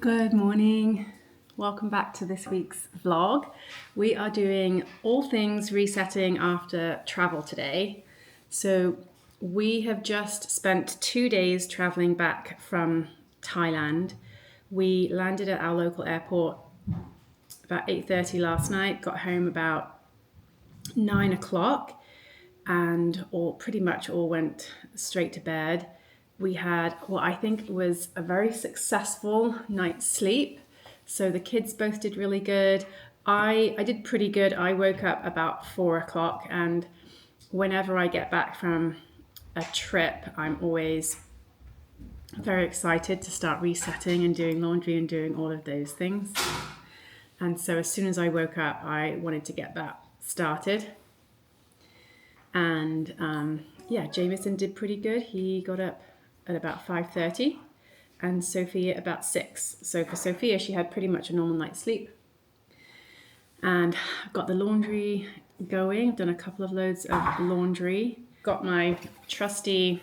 Good morning. Welcome back to this week's vlog. We are doing all things resetting after travel today. So we have just spent 2 days traveling back from Thailand. We landed at our local airport about 8:30 last night, got home about 9 o'clock, and pretty much all went straight to bed. We had what I think was a very successful night's sleep. So the kids both did really good. I did pretty good. I woke up about 4 o'clock, and whenever I get back from a trip, I'm always very excited to start resetting and doing laundry and doing all of those things. And so as soon as I woke up, I wanted to get that started. And Jameson did pretty good. He got up at about 5:30 and Sophia about 6. So for Sophia, she had pretty much a normal night's sleep. And I've got the laundry going. I've done a couple of loads of laundry. Got my trusty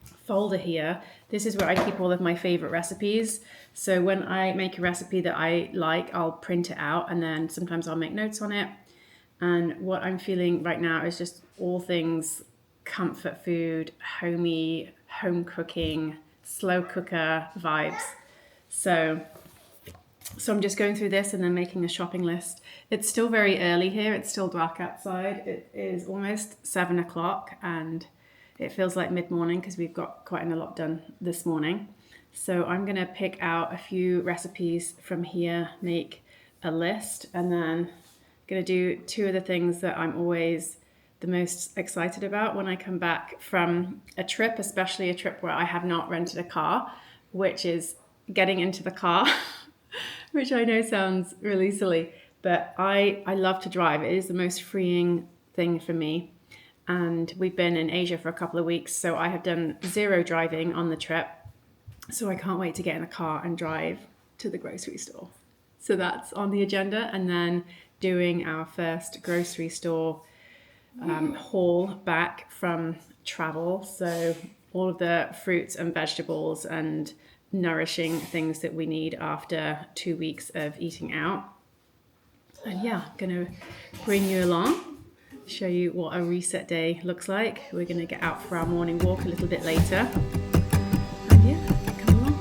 folder here. This is where I keep all of my favorite recipes. So when I make a recipe that I like, I'll print it out and then sometimes I'll make notes on it. And what I'm feeling right now is just all things comfort food, homey, home cooking, slow cooker vibes. So I'm just going through this and then making a shopping list. It's still very early here. It's still dark outside. It is almost 7 o'clock and it feels like mid-morning because we've got quite a lot done this morning. So I'm going to pick out a few recipes from here, make a list, and then going to do 2 of the things that I'm always the most excited about when I come back from a trip, especially a trip where I have not rented a car, which is getting into the car, which I know sounds really silly, but I love to drive. It is the most freeing thing for me. And we've been in Asia for a couple of weeks, so I have done 0 driving on the trip. So I can't wait to get in the car and drive to the grocery store. So that's on the agenda, and then doing our first grocery store haul back from travel. So all of the fruits and vegetables and nourishing things that we need after 2 weeks of eating out. And gonna bring you along, show you what a reset day looks like. We're gonna get out for our morning walk a little bit later. And come along.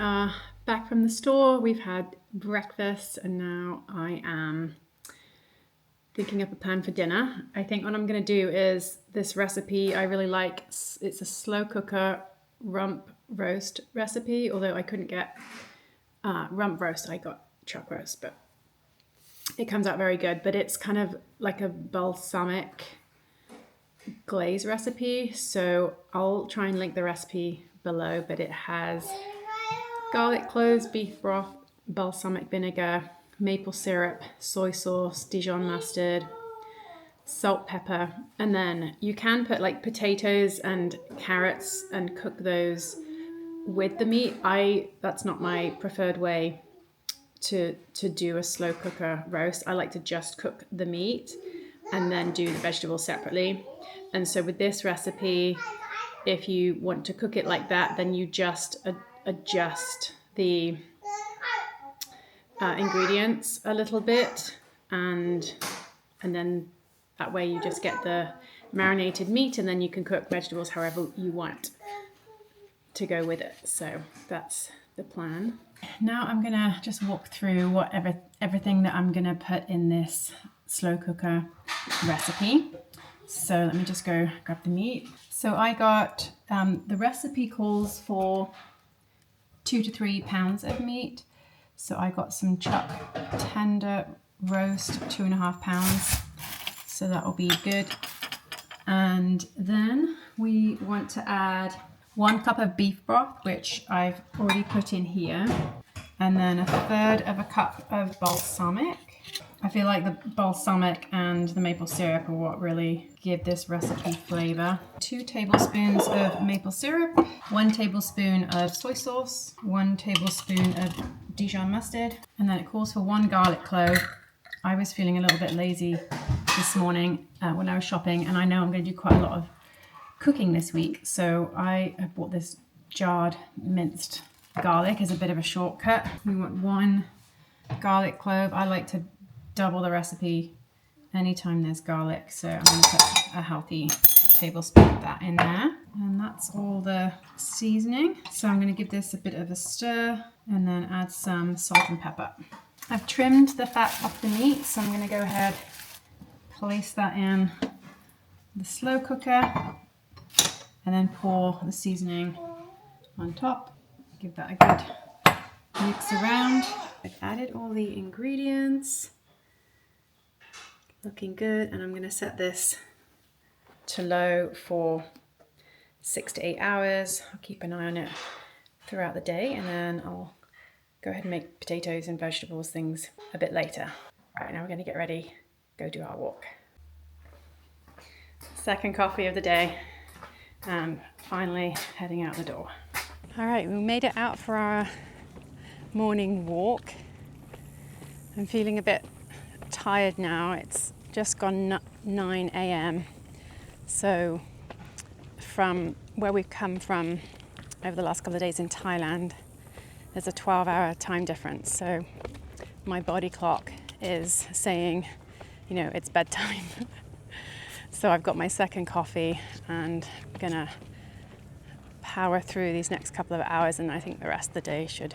are back from the store. We've had breakfast and now I am thinking up a plan for dinner. I think what I'm going to do is this recipe I really like. It's a slow cooker rump roast recipe, although I couldn't get rump roast. I got chuck roast, but it comes out very good. But it's kind of like a balsamic glaze recipe, so I'll try and link the recipe below, but it has garlic cloves, beef broth, balsamic vinegar, maple syrup, soy sauce, Dijon mustard, salt, pepper, and then you can put like potatoes and carrots and cook those with the meat. That's not my preferred way to do a slow cooker roast. I like to just cook the meat and then do the vegetables separately. And so with this recipe, if you want to cook it like that, then you just adjust the ingredients a little bit, and then that way you just get the marinated meat, and then you can cook vegetables however you want to go with it. So that's the plan. Now I'm gonna just walk through everything that I'm gonna put in this slow cooker recipe. So let me just go grab the meat. So I got, the recipe calls for 2 to 3 pounds of meat. So I got some chuck tender roast, 2.5 pounds. So that will be good. And then we want to add 1 cup of beef broth, which I've already put in here. And then 1/3 of a cup of balsamic. I feel like the balsamic and the maple syrup are what really give this recipe flavor. 2 tablespoons of maple syrup, 1 tablespoon of soy sauce, 1 tablespoon of Dijon mustard, and then it calls for 1 garlic clove. I was feeling a little bit lazy this morning when I was shopping, and I know I'm going to do quite a lot of cooking this week, so I have bought this jarred minced garlic as a bit of a shortcut. We want 1 garlic clove. I like to double the recipe anytime there's garlic, so I'm going to put a healthy tablespoon of that in there, and that's all the seasoning. So I'm going to give this a bit of a stir and then add some salt and pepper. I've trimmed the fat off the meat, so I'm going to go ahead, place that in the slow cooker, and then pour the seasoning on top. Give that a good mix around. I've added all the ingredients. Looking good, and I'm going to set this to low for 6 to 8 hours. I'll keep an eye on it throughout the day, and then I'll go ahead and make potatoes and vegetables things a bit later. Right, now we're going to get ready, go do our walk. Second coffee of the day, and finally heading out the door. All right, we made it out for our morning walk. I'm feeling a bit tired now. It's just gone 9 a.m. So from where we've come from over the last couple of days in Thailand, there's a 12-hour time difference. So my body clock is saying, you know, it's bedtime. So I've got my second coffee and I'm gonna power through these next couple of hours, and I think the rest of the day should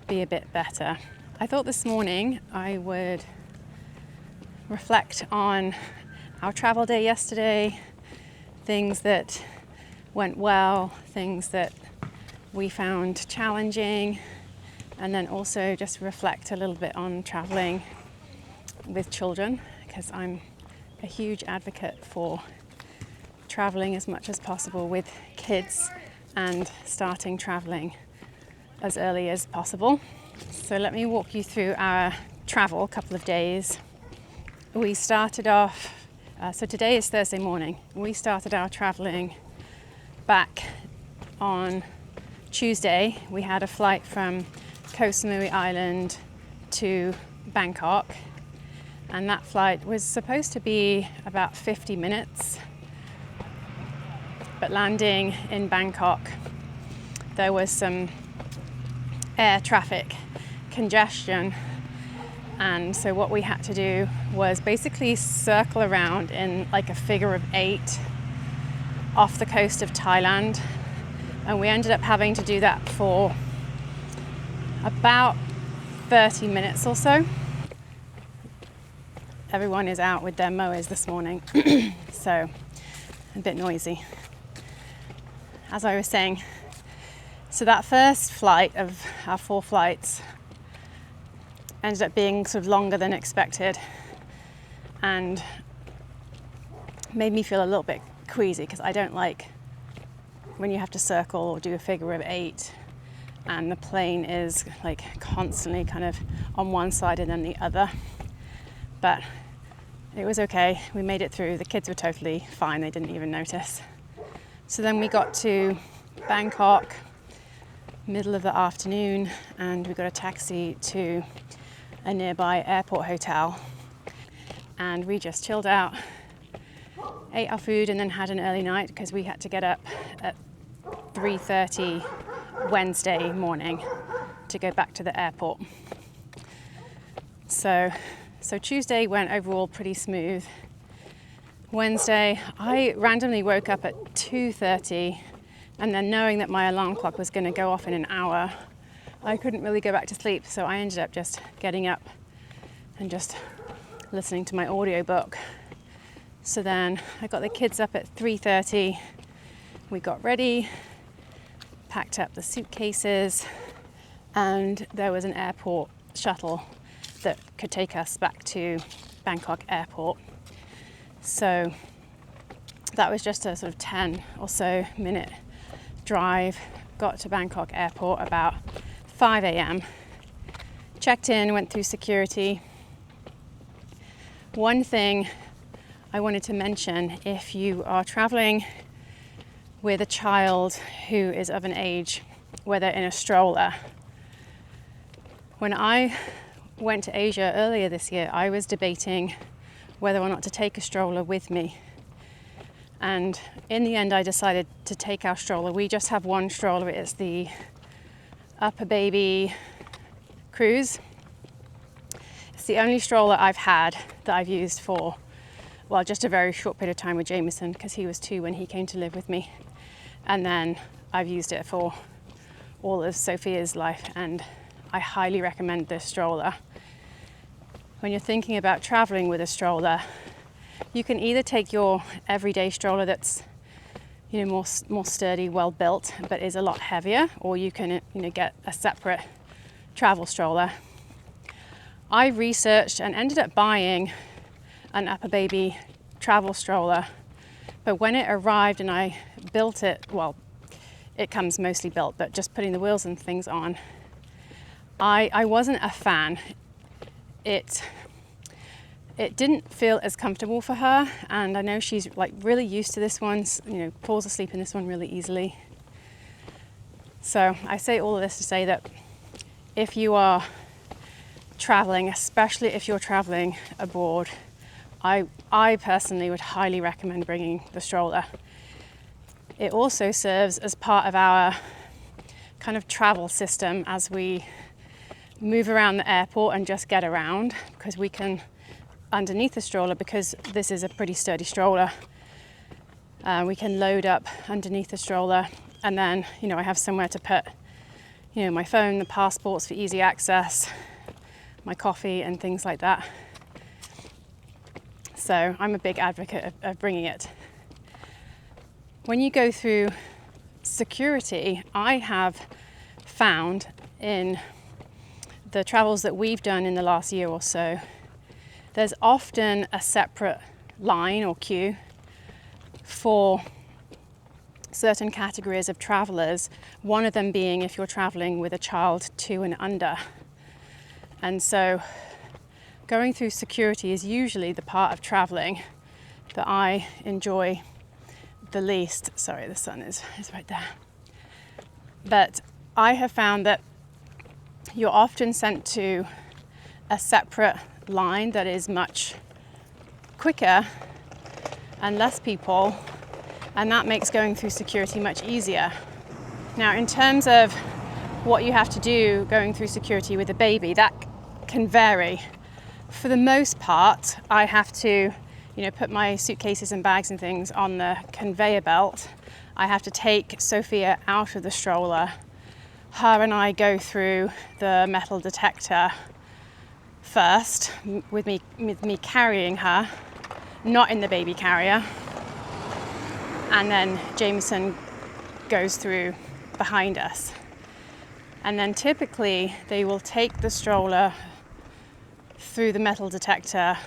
be a bit better. I thought this morning I would reflect on our travel day yesterday, things that went well, things that we found challenging, and then also just reflect a little bit on traveling with children, because I'm a huge advocate for traveling as much as possible with kids and starting traveling as early as possible. So let me walk you through our travel, couple of days. We started off, so today is Thursday morning. We started our traveling back on Tuesday. We had a flight from Koh Samui Island to Bangkok, and that flight was supposed to be about 50 minutes. But landing in Bangkok, there was some air traffic congestion, and so what we had to do was basically circle around in like a figure of 8 off the coast of Thailand, and we ended up having to do that for about 30 minutes or so. Everyone is out with their mowers this morning, so a bit noisy. As I was saying, so that first flight of our 4 flights ended up being sort of longer than expected and made me feel a little bit queasy, because I don't like when you have to circle or do a figure of 8 and the plane is like constantly kind of on one side and then the other. But it was okay, we made it through. The kids were totally fine, they didn't even notice. So then we got to Bangkok, middle of the afternoon, and we got a taxi to a nearby airport hotel. And we just chilled out, ate our food, and then had an early night because we had to get up at 3:30 Wednesday morning to go back to the airport. So Tuesday went overall pretty smooth. Wednesday, I randomly woke up at 2:30, and then knowing that my alarm clock was going to go off in an hour, I couldn't really go back to sleep, so I ended up just getting up and just listening to my audiobook. So then I got the kids up at 3:30, we got ready, packed up the suitcases, and there was an airport shuttle that could take us back to Bangkok airport. So that was just a sort of 10 or so minute drive. Got to Bangkok airport about 5 a.m. Checked in, went through security. One thing I wanted to mention, if you are traveling with a child who is of an age where they're in a stroller. When I went to Asia earlier this year, I was debating whether or not to take a stroller with me. And in the end, I decided to take our stroller. We just have one stroller. It's the Upper Baby Cruise. It's the only stroller I've had that I've used for, well, just a very short period of time with Jameson, because he was 2 when he came to live with me. And then I've used it for all of Sophia's life, and I highly recommend this stroller. When you're thinking about traveling with a stroller, you can either take your everyday stroller that's, you know, more sturdy, well built, but is a lot heavier, or you can, you know, get a separate travel stroller. I researched and ended up buying an Upper Baby travel stroller, but when it arrived and I built it, well, it comes mostly built, but just putting the wheels and things on, I wasn't a fan. It didn't feel as comfortable for her, and I know she's like really used to this one, you know, falls asleep in this one really easily. So I say all of this to say that if you are traveling, especially if you're traveling abroad, I personally would highly recommend bringing the stroller. It also serves as part of our kind of travel system as we move around the airport and just get around, because we can, underneath the stroller, because this is a pretty sturdy stroller, we can load up underneath the stroller, and then, you know, I have somewhere to put, you know, my phone, the passports for easy access, my coffee and things like that. So I'm a big advocate of bringing it. When you go through security, I have found in the travels that we've done in the last year or so, there's often a separate line or queue for certain categories of travelers, one of them being if you're traveling with a child 2 and under. And so going through security is usually the part of traveling that I enjoy the least. Sorry, the sun is right there. But I have found that you're often sent to a separate line that is much quicker and less people, and that makes going through security much easier. Now, in terms of what you have to do going through security with a baby, that can vary. For the most part, I have to, you know, put my suitcases and bags and things on the conveyor belt. I have to take Sophia out of the stroller her and I go through the metal detector first, with me carrying her, not in the baby carrier, and then Jameson goes through behind us. And then typically they will take the stroller through the metal detector,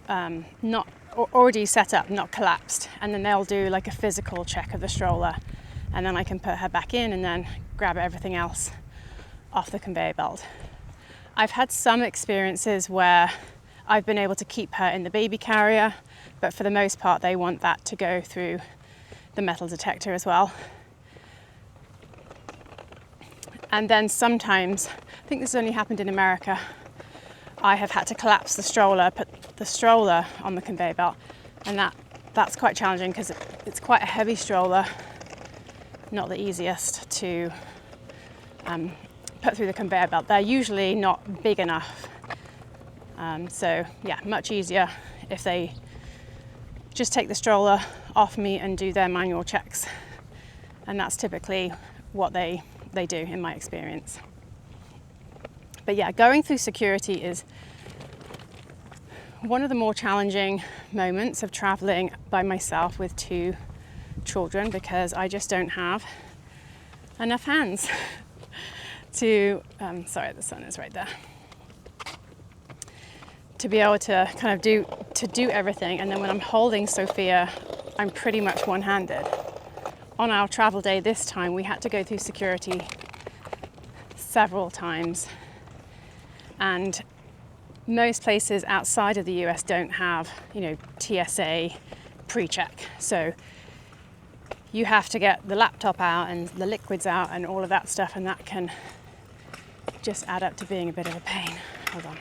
not already set up, not collapsed, and then they'll do like a physical check of the stroller, and then I can put her back in and then grab everything else off the conveyor belt. I've had some experiences where I've been able to keep her in the baby carrier, but for the most part they want that to go through the metal detector as well. And then sometimes, I think this has only happened in America, I have had to collapse the stroller, put the stroller on the conveyor belt, and that's quite challenging because it's quite a heavy stroller, not the easiest to put through the conveyor belt. They're usually not big enough. So yeah, much easier if they just take the stroller off me and do their manual checks. And that's typically what they do in my experience. But yeah, going through security is one of the more challenging moments of traveling by myself with 2 children, because I just don't have enough hands to, sorry, the sun is right there, to be able to kind of do everything. And then when I'm holding Sophia, I'm pretty much one-handed. On our travel day this time, we had to go through security several times, and most places outside of the US don't have, TSA pre-check. So you have to get the laptop out and the liquids out and all of that stuff, and that can just add up to being a bit of a pain. Hold on.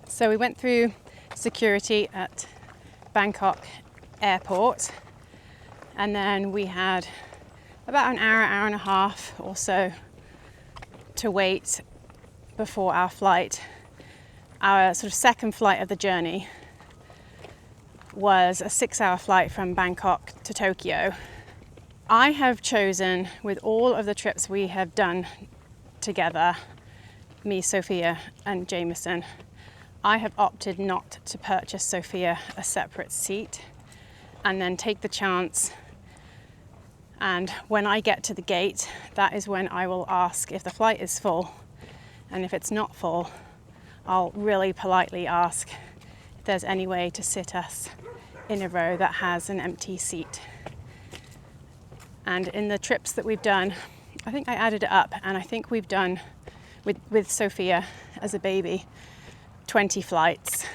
So we went through security at Bangkok airport, and then we had about an hour and a half or so to wait before our flight. Our sort of second flight of the journey was a 6-hour flight from Bangkok to Tokyo. I have chosen, with all of the trips we have done together, me, Sophia and Jameson, I have opted not to purchase Sophia a separate seat and then take the chance. And when I get to the gate, that is when I will ask if the flight is full. And if it's not full, I'll really politely ask if there's any way to sit us in a row that has an empty seat. And in the trips that we've done, I think I added it up, and I think we've done, with Sophia as a baby, 20 flights.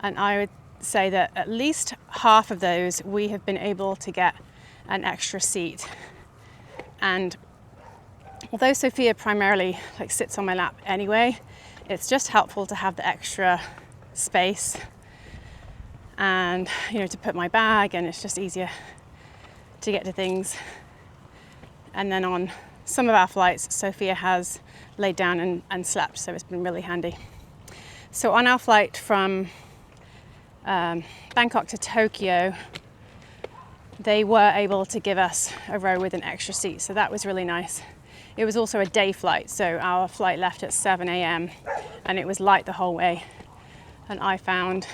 And I would say that at least half of those we have been able to get an extra seat. And although Sophia primarily sits on my lap anyway, it's just helpful to have the extra space and to put my bag, and it's just easier to get to things. And then on some of our flights, Sophia has laid down and slept, so it's been really handy. So on our flight from Bangkok to Tokyo, they were able to give us a row with an extra seat, so that was really nice. It was also a day flight, so our flight left at 7 a.m. and it was light the whole way. And I found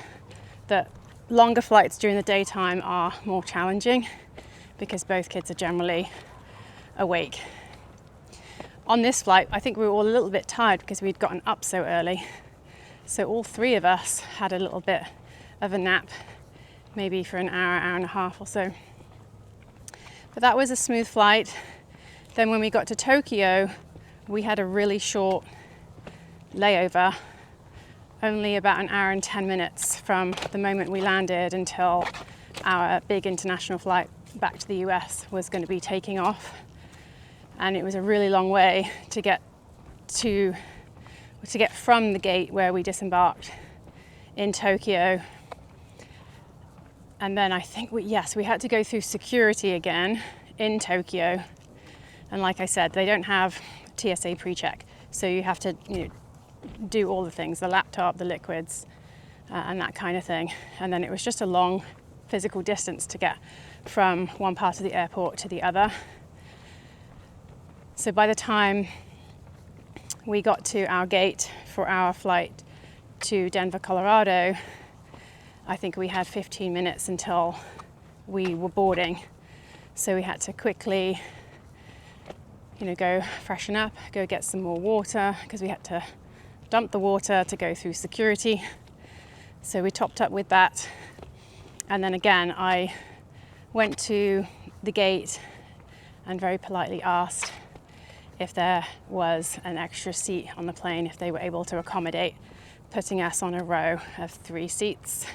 that longer flights during the daytime are more challenging because both kids are generally awake. On this flight, I think we were all a little bit tired because we'd gotten up so early. So all 3 of us had a little bit of a nap, maybe for an hour and a half or so. But that was a smooth flight. Then when we got to Tokyo, we had a really short layover, only about an hour and 10 minutes from the moment we landed until our big international flight back to the US was going to be taking off. And it was a really long way to get from the gate where we disembarked in Tokyo. And then I think we had to go through security again in Tokyo. And like I said, they don't have TSA pre-check. So you have to do all the things, the laptop, the liquids, and that kind of thing. And then it was just a long physical distance to get from one part of the airport to the other. So by the time we got to our gate for our flight to Denver, Colorado, I think we had 15 minutes until we were boarding. So we had to quickly, go freshen up, go get some more water, because we had to dump the water to go through security. So we topped up with that. And then again, I went to the gate and very politely asked if there was an extra seat on the plane, if they were able to accommodate putting us on a row of 3 seats.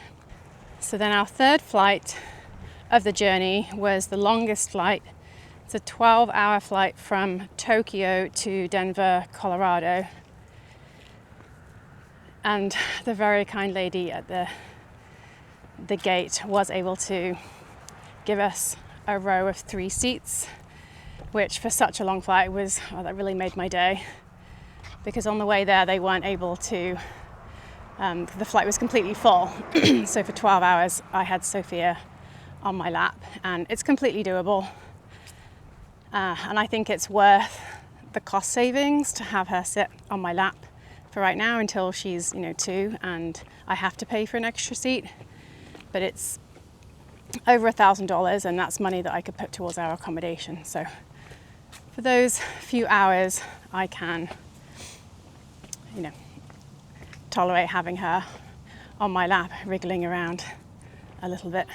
So then our third flight of the journey was the longest flight. It's a 12-hour flight from Tokyo to Denver, Colorado. And the very kind lady at the gate was able to give us a row of 3 seats, which for such a long flight that really made my day, because on the way there they weren't able to, the flight was completely full. So for 12 hours I had Sophia on my lap, and it's completely doable. And I think it's worth the cost savings to have her sit on my lap for right now until she's 2 and I have to pay for an extra seat. But it's over $1,000, and that's money that I could put towards our accommodation. So for those few hours I can tolerate having her on my lap, wriggling around a little bit.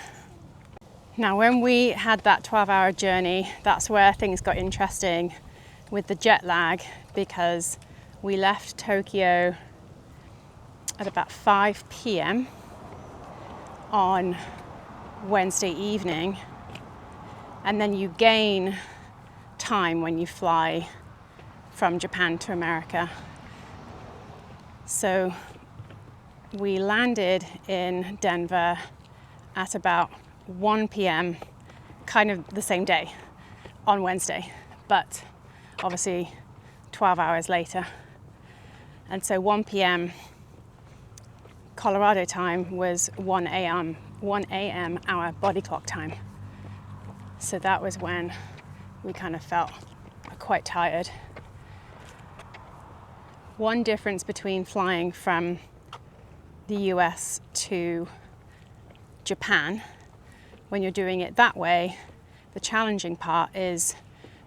Now, when we had that 12-hour journey, that's where things got interesting with the jet lag, because we left Tokyo at about 5 p.m. on Wednesday evening, and then you gain time when you fly from Japan to America. So we landed in Denver at about 1 p.m, kind of the same day on Wednesday, but obviously 12 hours later. And so 1 p.m. Colorado time was 1 a.m. our body clock time. So that was when we kind of felt quite tired. One difference between flying from the US to Japan, when you're doing it that way, the challenging part is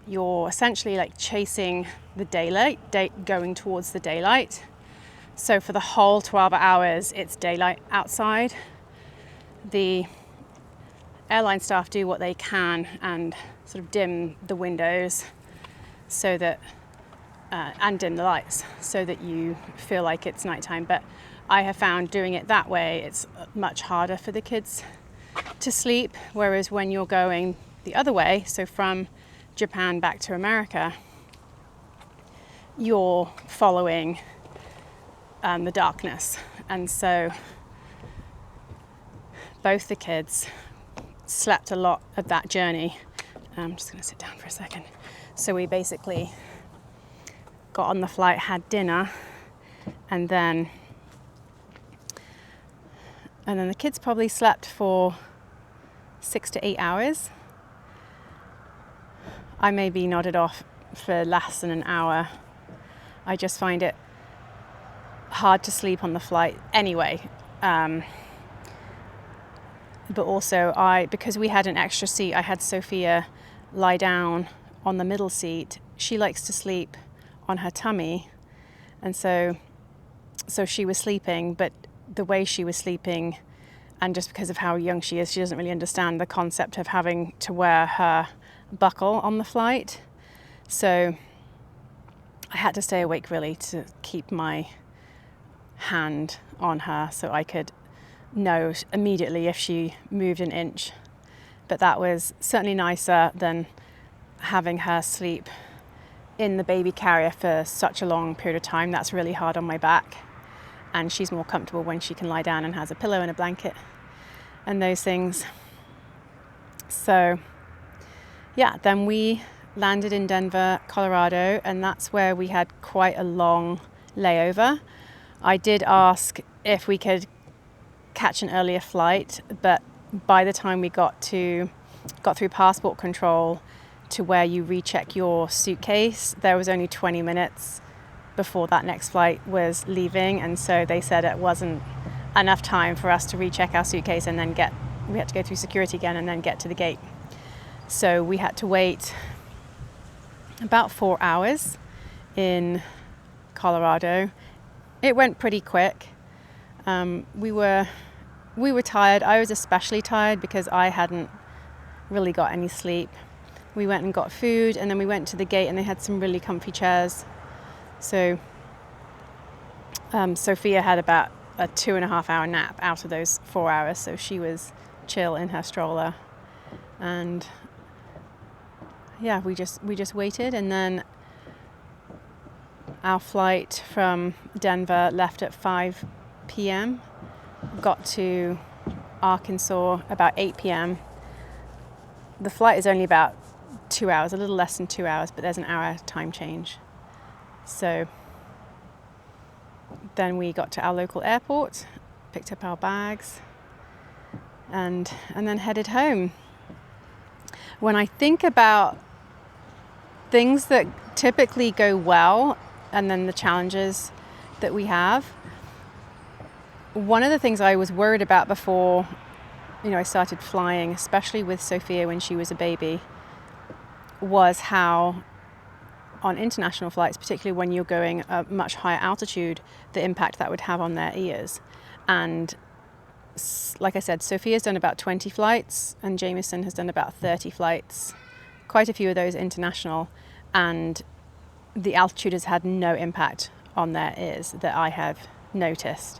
you're essentially like chasing the daylight, going towards the daylight. So for the whole 12 hours, it's daylight outside. The airline staff do what they can and sort of dim the windows so that, and dim the lights so that you feel like it's nighttime. But I have found doing it that way, it's much harder for the kids to sleep. Whereas when you're going the other way, so from Japan back to America, you're following the darkness. And so both the kids slept a lot of that journey. I'm just going to sit down for a second. So we basically got on the flight, had dinner, and then the kids probably slept for 6 to 8 hours. I maybe nodded off for less than an hour. I just find it hard to sleep on the flight anyway. But also because we had an extra seat, I had Sophia lie down on the middle seat. She likes to sleep on her tummy. And so she was sleeping, but the way she was sleeping, and just because of how young she is, she doesn't really understand the concept of having to wear her buckle on the flight. So I had to stay awake really to keep my hand on her so I could know immediately if she moved an inch. But that was certainly nicer than having her sleep in the baby carrier for such a long period of time. That's really hard on my back, and she's more comfortable when she can lie down and has a pillow and a blanket and those things. So yeah, then we landed in Denver, Colorado, and that's where we had quite a long layover. I did ask if we could catch an earlier flight, but by the time we got through passport control, to where you recheck your suitcase, there was only 20 minutes before that next flight was leaving, and so they said it wasn't enough time for us to recheck our suitcase and then we had to go through security again and then get to the gate. So we had to wait about 4 hours in Colorado. It went pretty quick. We were tired. I was especially tired because I hadn't really got any sleep. We went and got food, and then we went to the gate and they had some really comfy chairs. So Sophia had about a 2.5 hour nap out of those 4 hours, so she was chill in her stroller. And yeah, we just waited, and then our flight from Denver left at 5 p.m. got to Arkansas about 8 p.m. The flight is only about 2 hours, a little less than 2 hours, but there's an hour time change. So then we got to our local airport, picked up our bags, and then headed home. When I think about things that typically go well and then the challenges that we have, one of the things I was worried about before, I started flying, especially with Sophia when she was a baby, was how on international flights, particularly when you're going a much higher altitude, the impact that would have on their ears. And like I said, Sophia's done about 20 flights and Jameson has done about 30 flights, quite a few of those international, and the altitude has had no impact on their ears that I have noticed.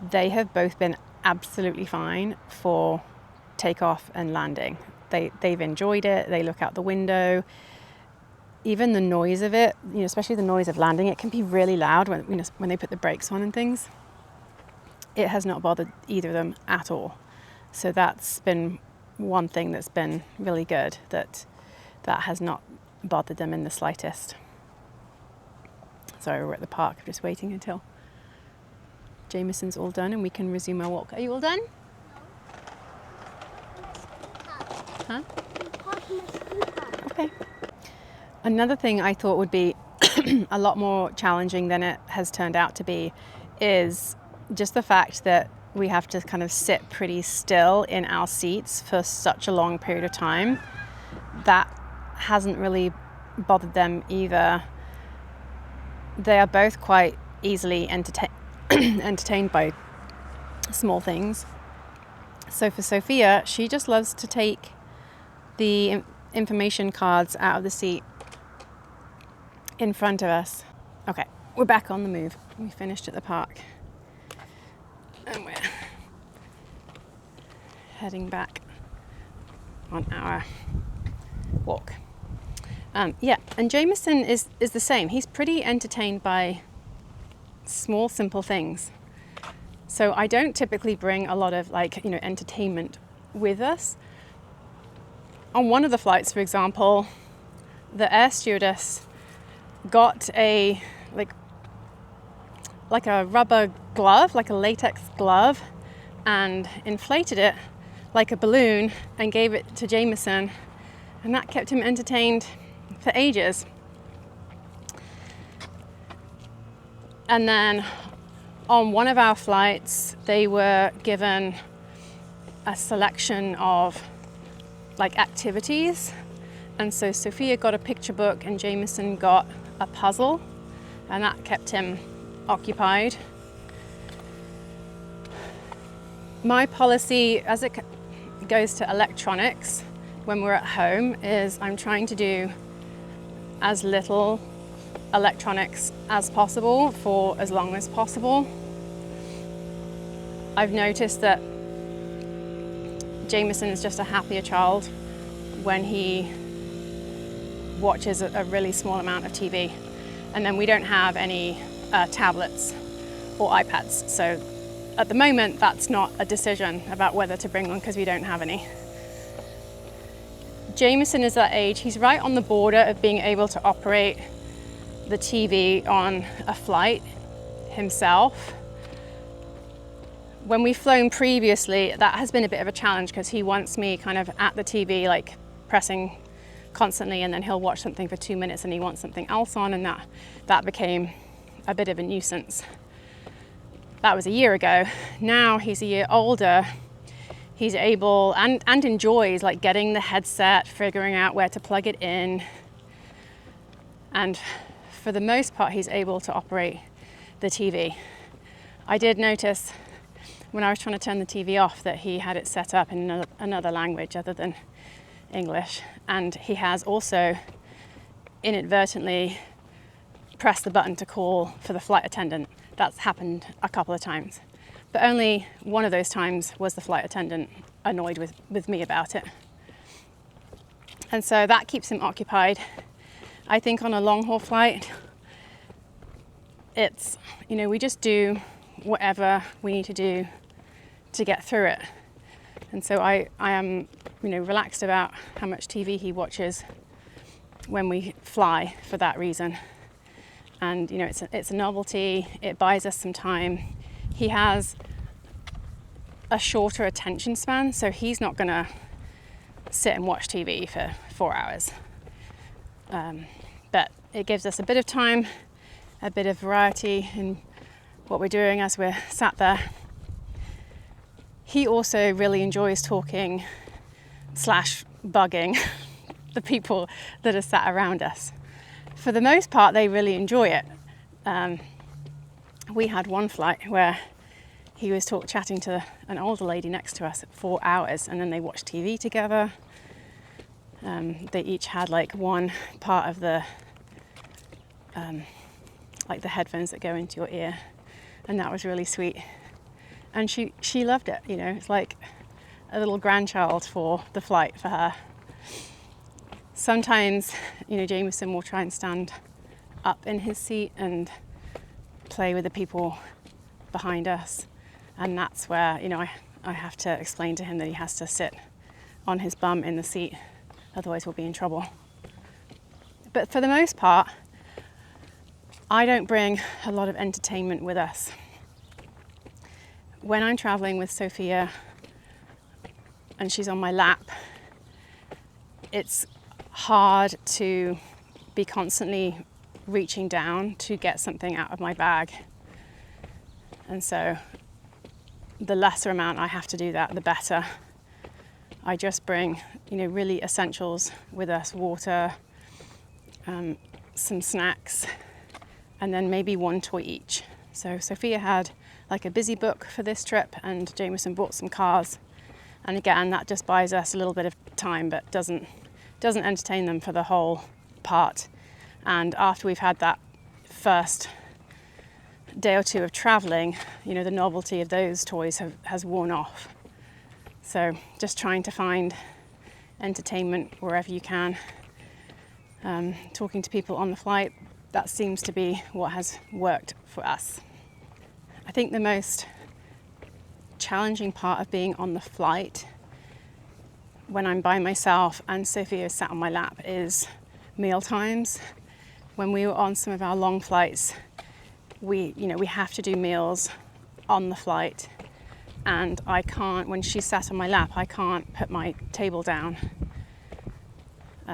They have both been absolutely fine for takeoff and landing. They've enjoyed it. They look out the window. Even the noise of it, especially the noise of landing, it can be really loud when they put the brakes on and things. It has not bothered either of them at all. So that's been one thing that's been really good, that has not bothered them in the slightest. Sorry, we're at the park, just waiting until Jameson's all done and we can resume our walk. Are you all done? Huh? Okay. Another thing I thought would be a lot more challenging than it has turned out to be is just the fact that we have to kind of sit pretty still in our seats for such a long period of time. That hasn't really bothered them either. They are both quite easily entertained by small things. So for Sophia, she just loves to take the information cards out of the seat in front of us. Okay, we're back on the move. We finished at the park and we're heading back on our walk. And Jameson is the same. He's pretty entertained by small, simple things. So I don't typically bring a lot of entertainment with us. On one of the flights, for example, the air stewardess got a rubber glove, like a latex glove, and inflated it like a balloon and gave it to Jameson, and that kept him entertained for ages. And then on one of our flights, they were given a selection of activities, and so Sophia got a picture book and Jameson got a puzzle, and that kept him occupied. My policy as it goes to electronics when we're at home is I'm trying to do as little electronics as possible for as long as possible. I've noticed that Jameson is just a happier child when he watches a really small amount of TV. And then we don't have any tablets or iPads. So at the moment, that's not a decision about whether to bring one because we don't have any. Jameson is that age. He's right on the border of being able to operate the TV on a flight himself. When we've flown previously, that has been a bit of a challenge because he wants me kind of at the TV, pressing constantly, and then he'll watch something for 2 minutes and he wants something else on, and that became a bit of a nuisance. That was a year ago. Now he's a year older. He's able and enjoys like getting the headset, figuring out where to plug it in. And for the most part, he's able to operate the TV. I did notice when I was trying to turn the TV off that he had it set up in another language other than English. And he has also inadvertently pressed the button to call for the flight attendant. That's happened a couple of times. But only one of those times was the flight attendant annoyed with me about it. And so that keeps him occupied. I think on a long haul flight, it's, we just do whatever we need to do to get through it. And so I am, relaxed about how much TV he watches when we fly for that reason. And, it's a novelty. It buys us some time. He has a shorter attention span, so he's not going to sit and watch TV for 4 hours. But it gives us a bit of time, a bit of variety in what we're doing as we're sat there. He also really enjoys talking / bugging the people that are sat around us. For the most part, they really enjoy it. We had one flight where he was chatting to an older lady next to us for 4 hours, and then they watched TV together. They each had like one part of the like the headphones that go into your ear, and that was really sweet. And she loved it. It's like a little grandchild for the flight for her. Sometimes, Jameson will try and stand up in his seat and play with the people behind us. And that's where, I have to explain to him that he has to sit on his bum in the seat, otherwise we'll be in trouble. But for the most part, I don't bring a lot of entertainment with us. When I'm traveling with Sophia and she's on my lap, it's hard to be constantly reaching down to get something out of my bag. And so the lesser amount I have to do that, the better. I just bring, really essentials with us, water, some snacks, and then maybe one toy each. So Sophia had like a busy book for this trip, and Jameson bought some cars. And again, that just buys us a little bit of time, but doesn't entertain them for the whole part. And after we've had that first day or two of traveling, the novelty of those toys has worn off. So just trying to find entertainment wherever you can. Talking to people on the flight, that seems to be what has worked for us. I think the most challenging part of being on the flight when I'm by myself and Sophia is sat on my lap is meal times. When we were on some of our long flights, we have to do meals on the flight, and I can't, when she's sat on my lap, I can't put my table down.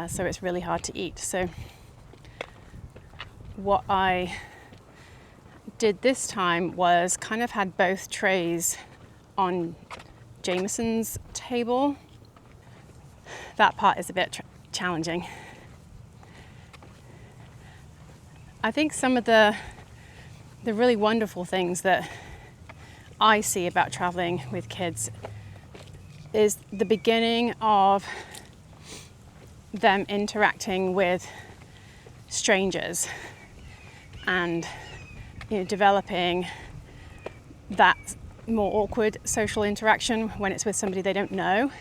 So it's really hard to eat. So what I did this time was kind of had both trays on Jameson's table. That part is a bit challenging. I think some of the really wonderful things that I see about traveling with kids is the beginning of them interacting with strangers and developing that more awkward social interaction when it's with somebody they don't know,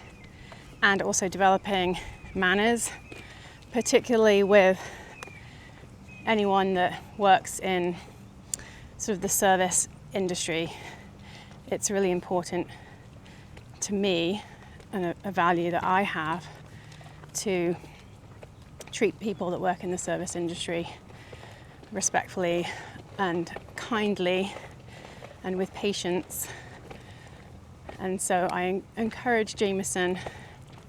and also developing manners, particularly with anyone that works in sort of the service industry. It's really important to me, and a value that I have, to treat people that work in the service industry respectfully and kindly and with patience. And so I encourage Jameson,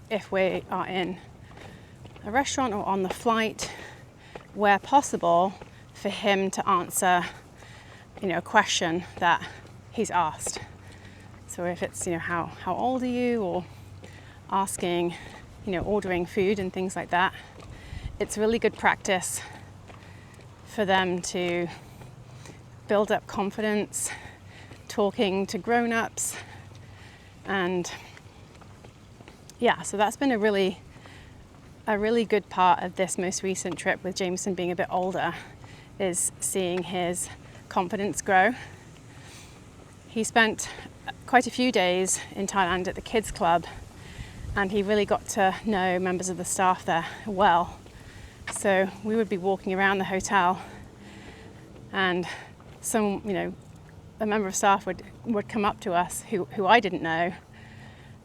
if we are in a restaurant or on the flight, where possible, for him to answer, a question that he's asked. So if it's, how old are you, or asking, ordering food and things like that, it's really good practice for them to build up confidence, talking to grown-ups. And yeah, so that's been a really good part of this most recent trip with Jameson being a bit older, is seeing his confidence grow. He spent quite a few days in Thailand at the kids club, and he really got to know members of the staff there well. So we would be walking around the hotel, and a member of staff would come up to us who I didn't know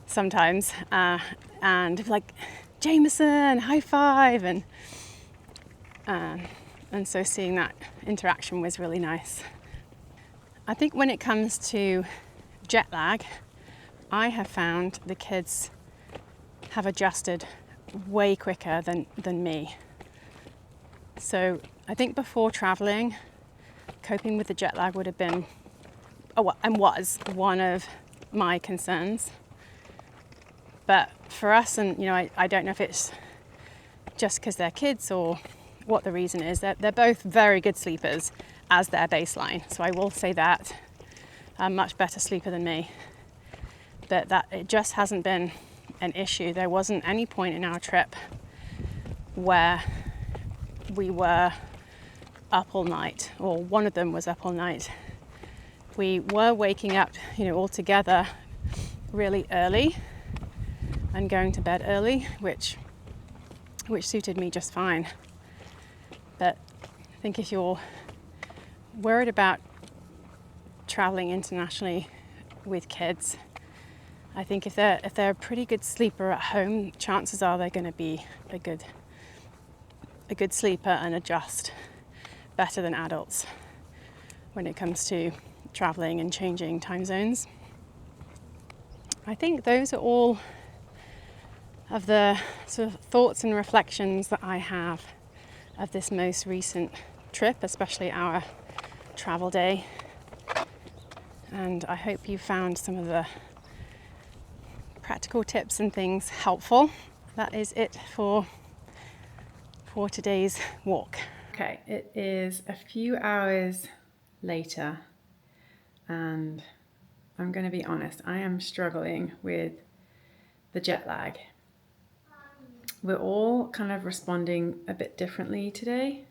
sometimes, and be like, Jameson, high five, and so seeing that interaction was really nice. I think when it comes to jet lag, I have found the kids have adjusted way quicker than me. So I think before traveling, coping with the jet lag would have been, and was one of my concerns. But for us, and I don't know if it's just because they're kids or what the reason is, that they're both very good sleepers as their baseline. So I will say that, a much better sleeper than me. But that it just hasn't been an issue. There wasn't any point in our trip where we were up all night, or one of them was up all night. We were waking up, all together really early and going to bed early, which suited me just fine. But I think if you're worried about traveling internationally with kids, I think if they're a pretty good sleeper at home, chances are they're going to be a good sleeper and adjust better than adults when it comes to traveling and changing time zones. I think those are all of the sort of thoughts and reflections that I have of this most recent trip, especially our travel day. And I hope you found some of the practical tips and things helpful. That is it for today's walk. Okay, it is a few hours later, and I'm going to be honest, I am struggling with the jet lag. We're all kind of responding a bit differently today.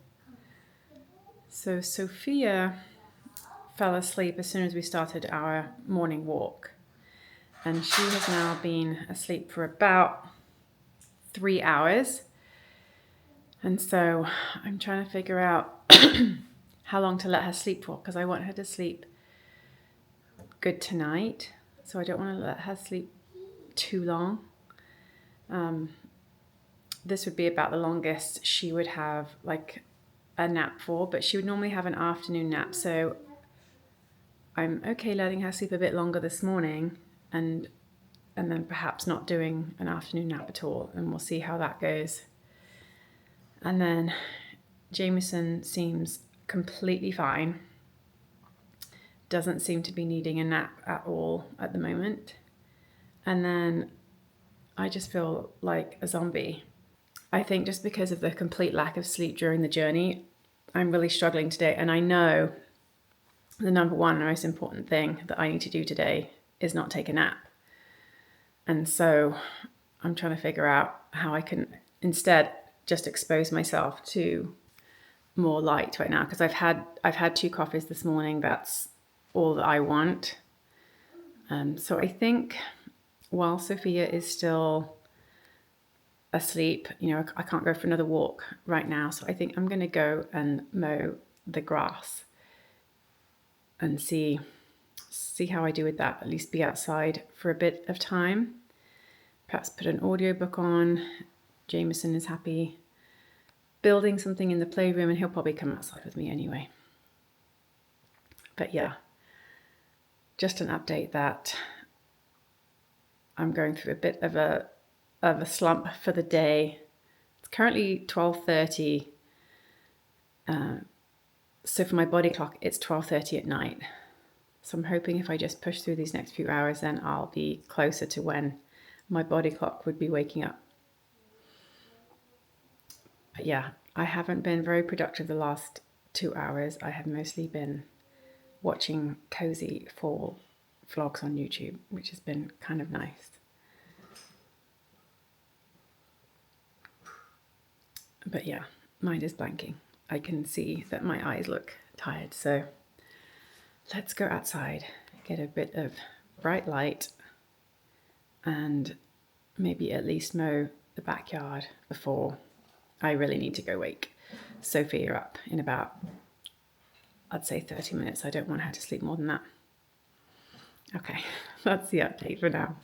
So Sophia fell asleep as soon as we started our morning walk, and she has now been asleep for about 3 hours. And so I'm trying to figure out how long to let her sleep for, because I want her to sleep good tonight. So I don't want to let her sleep too long. This would be about the longest she would have like a nap for, but she would normally have an afternoon nap. So I'm okay letting her sleep a bit longer this morning, and then perhaps not doing an afternoon nap at all, and we'll see how that goes. And then Jameson seems completely fine. Doesn't seem to be needing a nap at all at the moment. And then I just feel like a zombie. I think just because of the complete lack of sleep during the journey, I'm really struggling today. And I know the number one and most important thing that I need to do today is not take a nap. And so I'm trying to figure out how I can instead just expose myself to more light right now, because I've had 2 coffees this morning. That's all that I want. So I think while Sophia is still asleep, I can't go for another walk right now. So I think I'm going to go and mow the grass and see how I do with that. At least be outside for a bit of time. Perhaps put an audiobook on. Jameson is happy building something in the playroom, and he'll probably come outside with me anyway. But yeah, just an update that I'm going through a bit of a slump for the day. It's currently 12:30. So for my body clock, it's 12:30 at night. So I'm hoping if I just push through these next few hours, then I'll be closer to when my body clock would be waking up. But yeah, I haven't been very productive the last 2 hours. I have mostly been watching cozy fall vlogs on YouTube, which has been kind of nice. But yeah, mine is blanking. I can see that my eyes look tired, so let's go outside, get a bit of bright light, and maybe at least mow the backyard before I really need to go wake Sophia up in about, I'd say 30 minutes. I don't want her to sleep more than that. Okay, that's the update for now.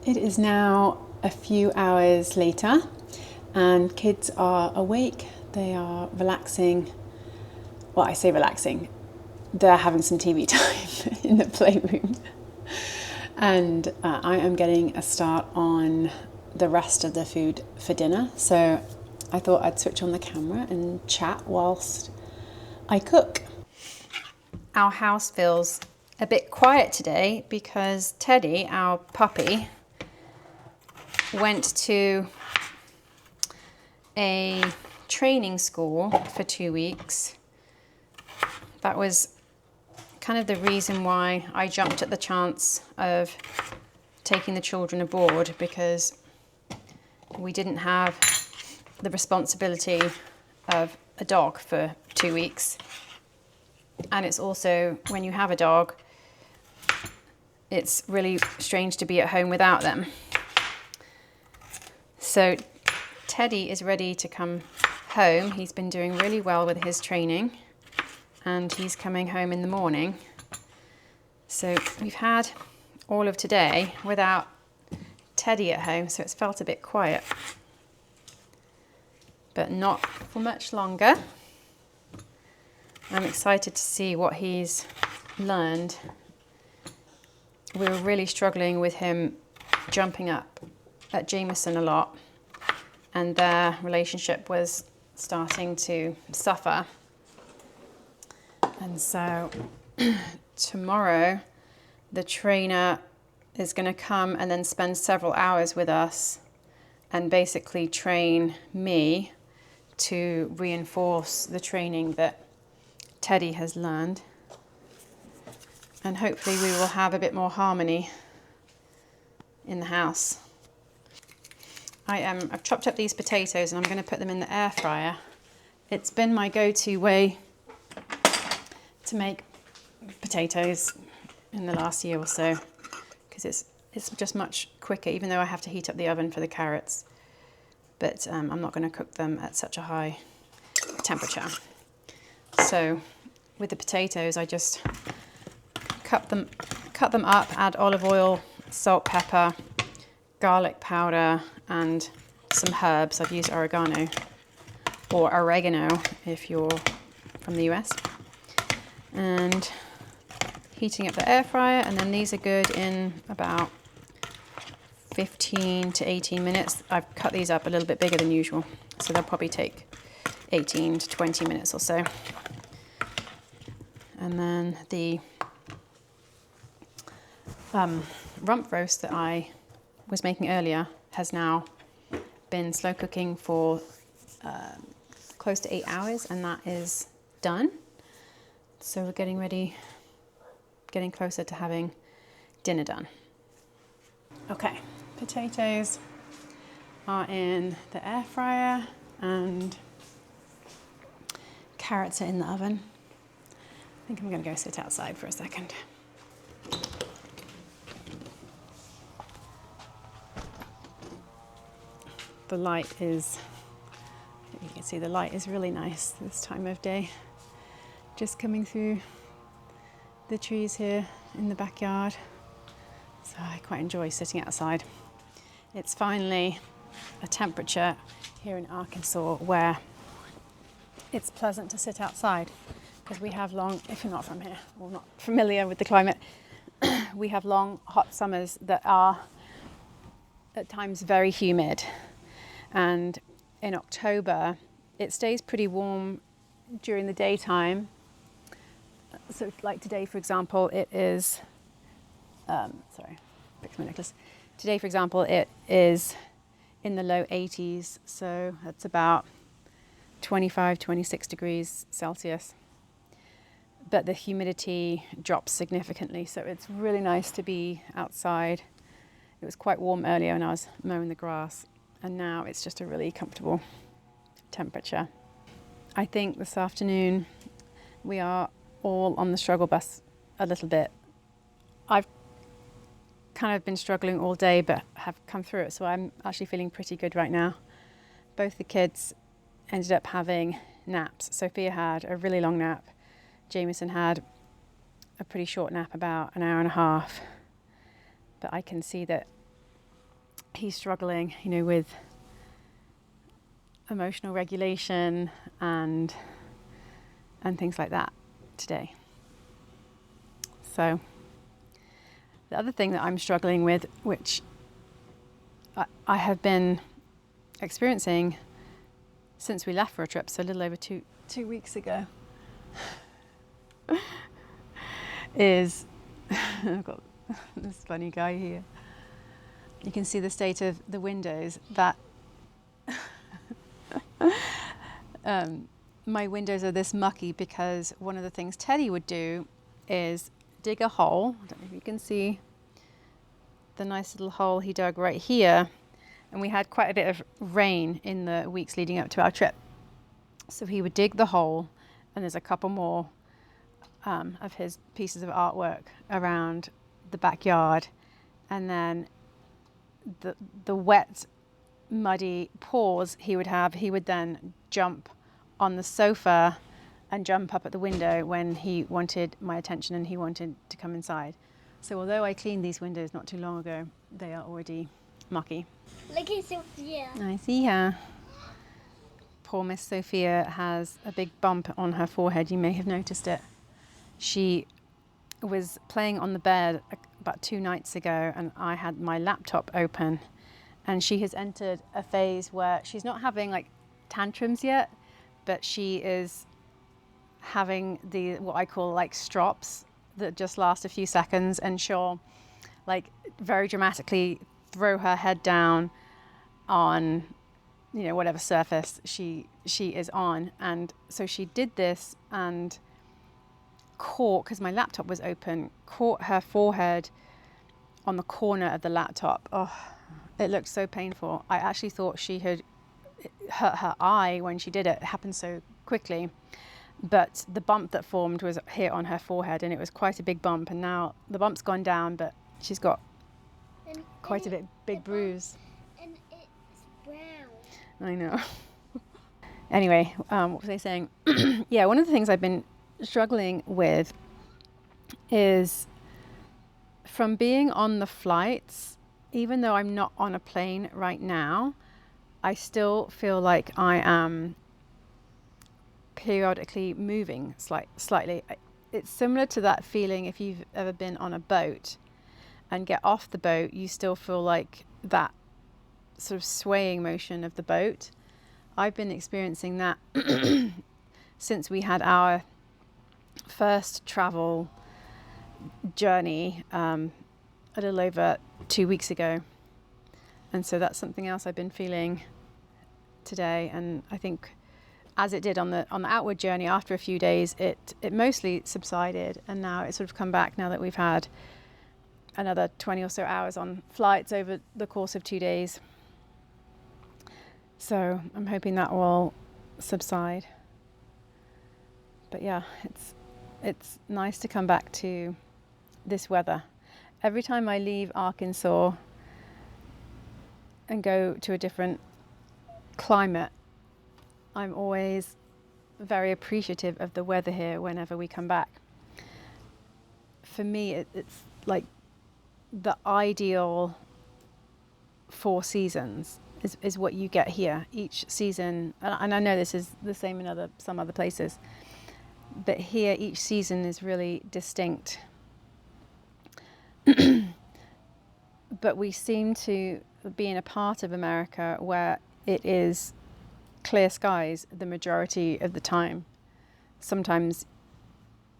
It is now a few hours later and kids are awake. They are relaxing. Well, I say relaxing. They're having some TV time in the playroom. And I am getting a start on the rest of the food for dinner. So I thought I'd switch on the camera and chat whilst I cook. Our house feels a bit quiet today because Teddy, our puppy, went to a training school for 2 weeks. That was kind of the reason why I jumped at the chance of taking the children aboard, because we didn't have the responsibility of a dog for 2 weeks. And it's also, when you have a dog, it's really strange to be at home without them. So Teddy is ready to come home. He's been doing really well with his training and he's coming home in the morning. So we've had all of today without Teddy at home, so it's felt a bit quiet. But not for much longer. I'm excited to see what he's learned. We were really struggling with him jumping up at Jameson a lot, and their relationship was starting to suffer. And so tomorrow the trainer is going to come and then spend several hours with us and basically train me to reinforce the training that Teddy has learned. And hopefully we will have a bit more harmony in the house. I've chopped up these potatoes and I'm going to put them in the air fryer It's been my go-to way to make potatoes in the last year or so, because it's just much quicker, even though I have to heat up the oven for the carrots. But I'm not going to cook them at such a high temperature. So with the potatoes, I just cut them up, add olive oil, salt, pepper, garlic powder, and some herbs. I've used oregano or oregano if you're from the US. And heating up the air fryer, and then these are good in about 15 to 18 minutes. I've cut these up a little bit bigger than usual, so they'll probably take 18 to 20 minutes or so. And then the rump roast that I was making earlier has now been slow cooking for close to 8 hours, and that is done. So we're getting closer to having dinner done. Okay, potatoes are in the air fryer and carrots are in the oven. I think I'm going to go sit outside for a second. The light is, you can see the light is really nice this time of day. Just coming through the trees here in the backyard. So I quite enjoy sitting outside. It's finally a temperature here in Arkansas where it's pleasant to sit outside, because we have long, if you're not from here or not familiar with the climate, we have long hot summers that are at times very humid. And in October, it stays pretty warm during the daytime. So like today, for example, it is, sorry, fix my necklace. Today, for example, it is in the low 80s. So that's about 25, 26 degrees Celsius. But the humidity drops significantly. So it's really nice to be outside. It was quite warm earlier when I was mowing the grass, and now it's just a really comfortable temperature. I think this afternoon we are all on the struggle bus a little bit. I've kind of been struggling all day but have come through it, so I'm actually feeling pretty good right now. Both the kids ended up having naps. Sophia had a really long nap. Jameson had a pretty short nap, about an hour and a half. But I can see that he's struggling, with emotional regulation and things like that today. So the other thing that I'm struggling with, which I have been experiencing since we left for a trip, so a little over two weeks ago, is I've got this funny guy here. You can see the state of the windows. That my windows are this mucky because one of the things Teddy would do is dig a hole. I don't know if you can see the nice little hole he dug right here. And we had quite a bit of rain in the weeks leading up to our trip. So he would dig the hole, and there's a couple more of his pieces of artwork around the backyard. And then the wet, muddy paws he would then jump on the sofa and jump up at the window when he wanted my attention and he wanted to come inside. So although I cleaned these windows not too long ago, they are already mucky. Look at Sophia. I see her. Poor Miss Sophia has a big bump on her forehead. You may have noticed it. She was playing on the bed about 2 nights ago, and I had my laptop open, and she has entered a phase where she's not having like tantrums yet, but she is having what I call like strops that just last a few seconds, and she'll like very dramatically throw her head down on whatever surface she is on. And so she did this and caught, because my laptop was open, caught her forehead on the corner of the laptop. Oh, it looked so painful. I actually thought she had hurt her eye when she did it. It happened so quickly, but the bump that formed was here on her forehead, and it was quite a big bump, and now the bump's gone down, but she's got quite a big bruise. And it's brown. I know. Anyway, what was I saying? Yeah, one of the things I've been struggling with is from being on the flights, even though I'm not on a plane right now, I still feel like I am periodically moving slightly. It's similar to that feeling if you've ever been on a boat and get off the boat, you still feel like that sort of swaying motion of the boat. I've been experiencing that since we had our first travel journey a little over 2 weeks ago, and so that's something else I've been feeling today. And I think as it did on the outward journey, after a few days it mostly subsided, and now it's sort of come back now that we've had another 20 or so hours on flights over the course of 2 days. So I'm hoping that will subside. But yeah, it's nice to come back to this weather. Every time I leave Arkansas and go to a different climate, I'm always very appreciative of the weather here whenever we come back. For me, it's like the ideal 4 seasons is what you get here. Each season, and I know this is the same in some other places, but here each season is really distinct. But we seem to be in a part of America where it is clear skies the majority of the time. Sometimes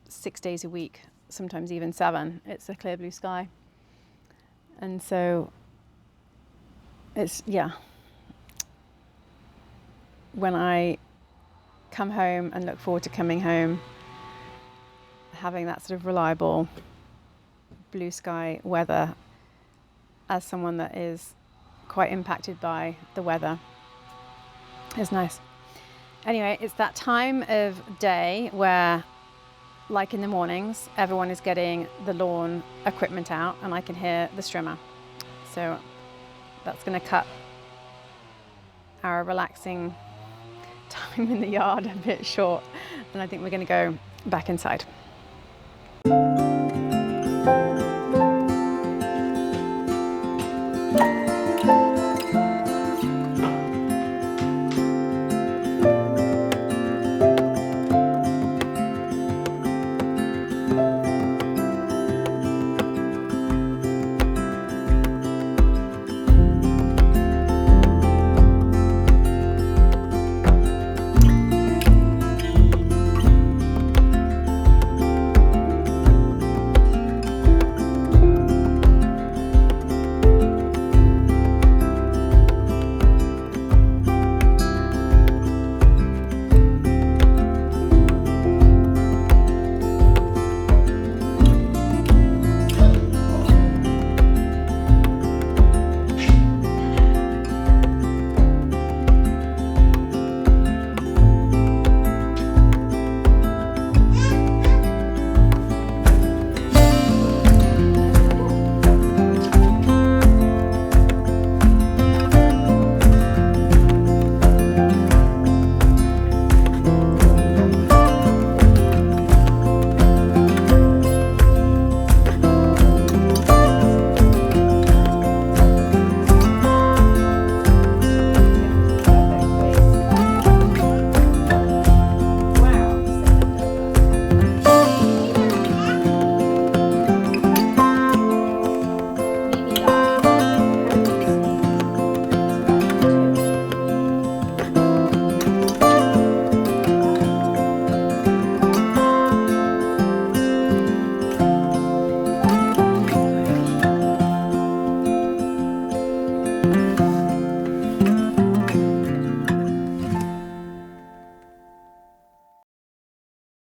6 days a week, sometimes even 7. It's a clear blue sky. And so it's, yeah. When I come home and look forward to coming home, having that sort of reliable blue sky weather, as someone that is quite impacted by the weather, is nice. Anyway, it's that time of day where, like in the mornings, everyone is getting the lawn equipment out and I can hear the strimmer. So that's going to cut our relaxing time in the yard a bit short, and I think we're going to go back inside.